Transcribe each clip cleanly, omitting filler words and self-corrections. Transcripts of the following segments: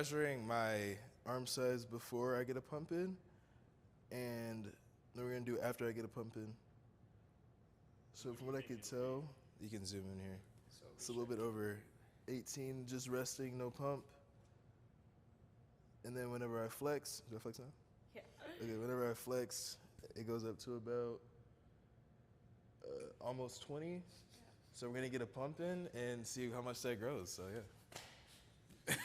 measuring my arm size before I get a pump in, and then we're gonna do after I get a pump in. So from what I could tell, you can zoom in here. It's a little bit over 18, just resting, no pump. And then whenever I flex, do I flex now? Yeah. Okay, whenever I flex, it goes up to about almost 20. So we're gonna get a pump in and see how much that grows. So yeah.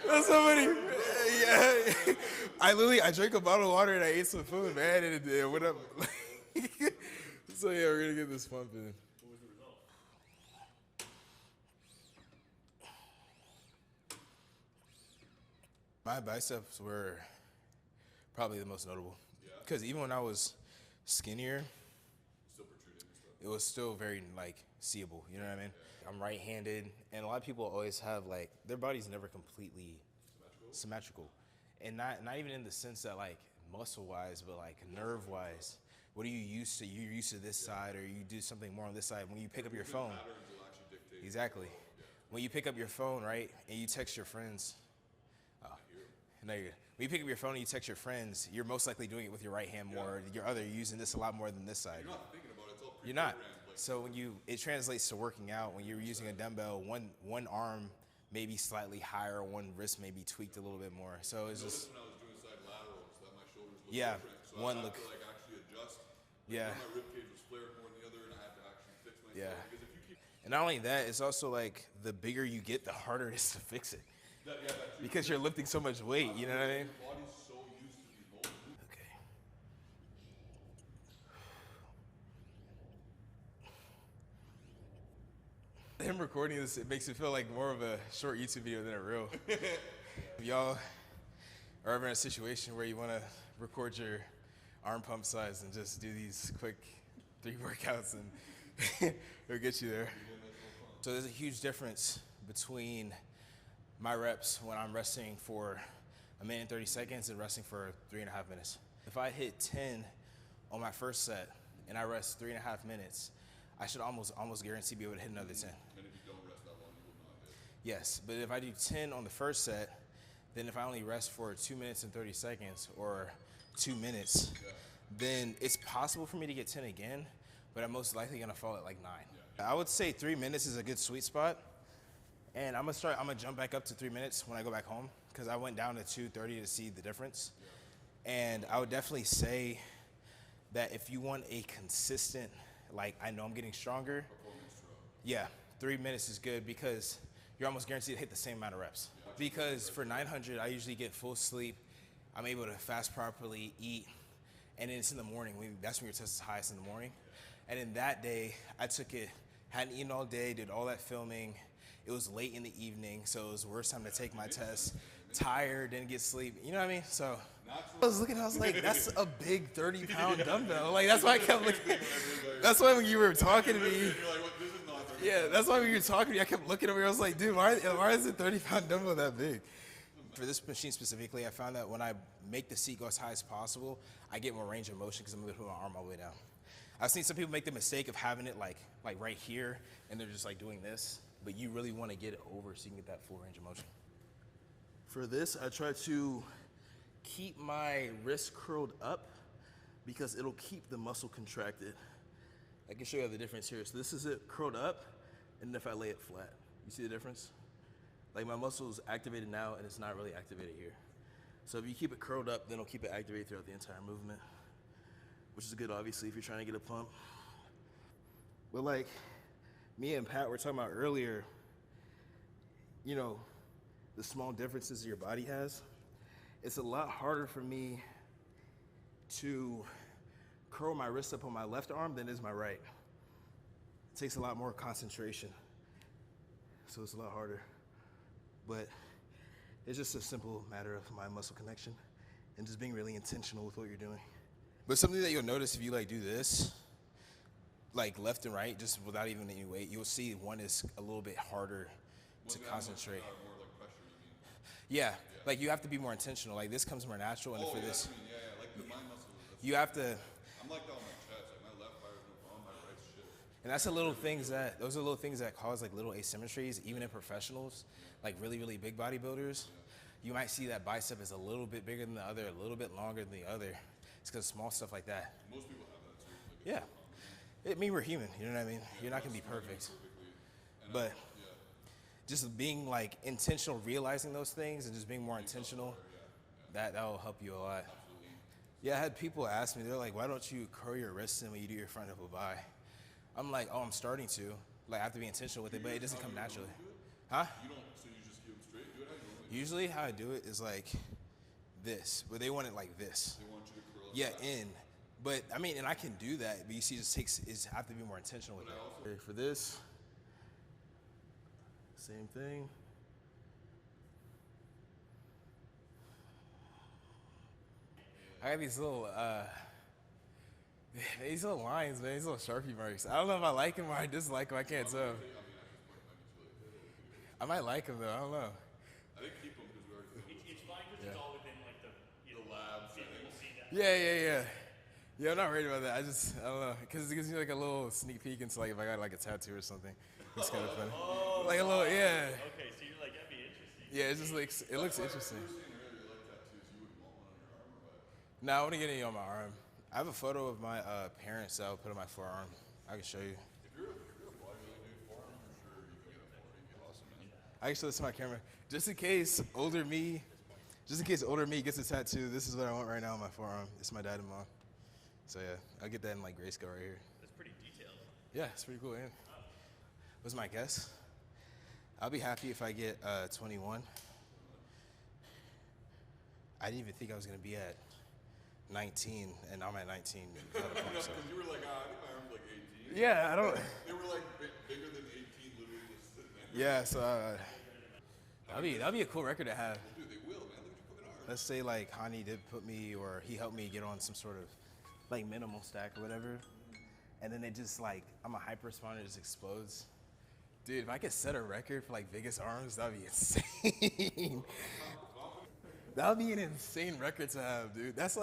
That's so funny. Yeah. I drank a bottle of water and I ate some food, man, and it went up. So yeah, we're gonna get this pump in. What was the result? My biceps were probably the most notable. Because even when I was skinnier, Still protruding and stuff. it was still very like seeable. You know what I mean? I'm right-handed, and a lot of people always have like their body's never completely symmetrical, and not even in the sense that like muscle-wise, but like nerve-wise. What are you used to? You're used to this side, or you do something more on this side. When you pick up your phone, Patterns will actually dictate. exactly. When you pick up your phone, right, and you text your friends. No, you're good. When you pick up your phone and you text your friends, you're most likely doing it with your right hand more. You're using this a lot more than this side. You're not thinking about it. It's all You're not. pre-programmed. Like, So it translates to working out. When you're using a dumbbell, one arm may be slightly higher, one wrist may be tweaked a little bit more. So it's just when I was doing side laterals, that my shoulders look Yeah, different. So one I had look- to like actually adjust. Yeah. My rib cage was flared more than the other, and I had to actually fix myself. Yeah. Because if you keep and not only that, it's also like the bigger you get, the harder it is to fix it that, yeah, that too. because you're lifting so much weight. You know what I mean? Your body's so used to these movements. Okay. Him recording this, it makes it feel like more of a short YouTube video than a real. If y'all are ever in a situation where you want to record your arm pump size and just do these quick 3 workouts and it'll get you there. So there's a huge difference between my reps when I'm resting for 1 minute and 30 seconds and resting for 3.5 minutes. If I hit 10 on my first set and I rest 3.5 minutes, I should almost guarantee be able to hit another 10. And if you don't rest that long, you will not hit. Yes, but if I do 10 on the first set, then if I only rest for 2 minutes and 30 seconds or 2 minutes, then it's possible for me to get 10 again, but I'm most likely gonna fall at like 9. I would say 3 minutes is a good sweet spot. And I'm gonna jump back up to 3 minutes when I go back home, because I went down to 2:30 to see the difference. And I would definitely say that if you want a consistent, like I know I'm getting stronger, yeah, 3 minutes is good because you're almost guaranteed to hit the same amount of reps. Because for 900, I usually get full sleep. I'm able to fast properly, eat, and then it's in the morning. That's when your test is highest in the morning. And then that day, I took it, hadn't eaten all day, did all that filming. It was late in the evening, so it was the worst time to take my test. Tired, didn't get sleep. You know what I mean? So I was looking, I was like, that's a big 30-pound dumbbell. Like, that's why I kept looking. That's why when you were talking to me, You're like, what? This is not 30. yeah, that's why when you were talking to me, I kept looking over here. I was like, dude, why is a 30-pound dumbbell that big? For this machine specifically, I found that when I make the seat go as high as possible, I get more range of motion because I'm able to put my arm all the way down. I've seen some people make the mistake of having it like right here, and they're just like doing this, but you really want to get it over so you can get that full range of motion. For this, I try to keep my wrist curled up because it'll keep the muscle contracted. I can show you the difference here. So this is it curled up, and then if I lay it flat, you see the difference? Like my muscle is activated now, and it's not really activated here. So if you keep it curled up, then it'll keep it activated throughout the entire movement, which is good, obviously, if you're trying to get a pump. But like me and Pat were talking about earlier, you know, the small differences your body has. It's a lot harder for me to curl my wrist up on my left arm than it is my right. It takes a lot more concentration, so it's a lot harder. But it's just a simple matter of my muscle connection and just being really intentional with what you're doing. But something that you'll notice if you like do this, like left and right, just without even any weight, you'll see one is a little bit harder to concentrate. More like pressure, you mean? Yeah, like you have to be more intentional. Like this comes more natural, and for this, Like my muscle. you have to. I'm like that on my chest. Like my left fires no problem, my right's shit. And that's the little things that, those are little things that cause like little asymmetries, even in professionals, like really, really big bodybuilders. You might see that bicep is a little bit bigger than the other, a little bit longer than the other. It's because small stuff like that. Most people have that too. Like, Yeah. I mean, we're human, you know what I mean? You're not gonna be perfect. But just being like intentional, realizing those things and just being more intentional, that will help you a lot. Yeah, I had people ask me, they're like, why don't you curl your wrists in when you do your front double bi? I'm like, oh, I'm starting to. Like, I have to be intentional with it, but it doesn't come naturally. Huh? You don't, so you just keep them straight? Do it how you normally Usually how I do it is like this, but they want it like this. They want you to curl it Yeah, back. in. But I mean, and I can do that, but you see, it just takes, is have to be more intentional with it. Okay, for this, same thing. I got these little lines, man, these little Sharpie marks. I don't know if I like them or I dislike them, I can't tell. I might like them though, I don't know. I think keep them because we already It's fine because it's all within like the lab people settings. will see that. Yeah. Yeah, I'm not worried about that. I don't know, because it gives you like a little sneak peek into like if I got like a tattoo or something. It's kind of funny. Like a little, yeah. Okay, so you're like, that'd be interesting. Yeah, it just looks, it looks interesting. You were saying earlier you like tattoos. You wouldn't want one on your arm or what? No, I want to get any on my arm. I have a photo of my parents that I'll put on my forearm. I can show you. If you're a bodybuilder, dude, forearm for sure. You can get a forearm. You can get awesome, man. I can show this to my camera. Just in case older me gets a tattoo, this is what I want right now on my forearm. It's my dad and mom. So yeah, I'll get that in like grayscale right here. That's pretty detailed. Yeah, it's pretty cool, man. What's my guess? I'll be happy if I get 21. I didn't even think I was gonna be at 19, and I'm at 19. Because you were like, I think my arm's like 18. Yeah, I don't. They were like bigger than 18, literally just sitting there. Yeah, so that'd be a cool record to have. Dude, they will, man. Look at your fucking arm. Let's say like Hani did put me, or he helped me get on some sort of like minimal stack or whatever, and then it just like I'm a hyper responder, it just explodes. Dude, if I could set a record for like biggest arms, that'd be insane. That would be an insane record to have, dude. That's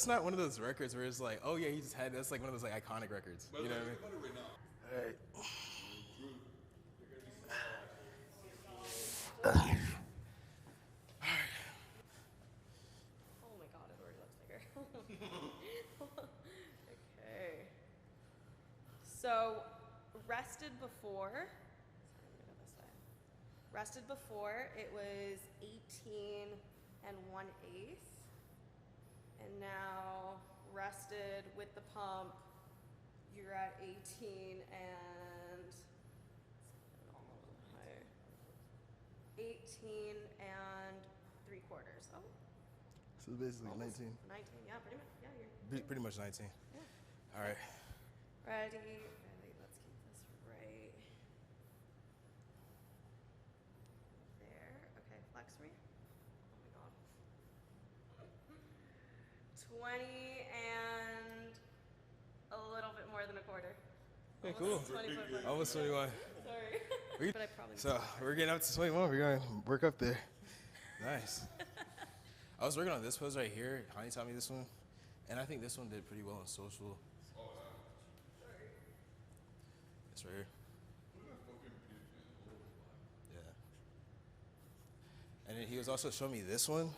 not one of those records where it's like, oh yeah, he just had. That's like one of those like iconic records. You know what I mean? Think about it right now. All right. Oh my god, it already looks bigger. Okay. So, rested before. Sorry, I'm gonna go this way. Rested before, it was 18 and 1/8. And now, rested with the pump, you're at 18 and. Higher. 18 and 3/4. Oh. So basically Almost 19. 19, yeah, pretty much. Yeah, you're Pretty much 19. yeah. All right. Ready. Let's keep this right there. Okay, flex me. Oh my god. 20 and a little bit more than a quarter. Okay, cool. 20.5. Almost 21. Sorry. But I probably So we're getting up to 21. We're going to work up there. Nice. I was working on this pose right here. Hani taught me this one. And I think this one did pretty well on social. This right here. Yeah. And then he was also showing me this one.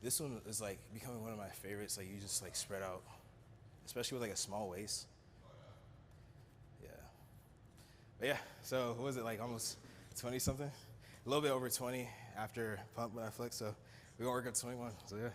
This one is like becoming one of my favorites. Like you just like spread out, especially with like a small waist. Yeah. But yeah, so what was it, like almost 20 something? A little bit over 20 after pump when I flex, so we're gonna work up 21, so yeah.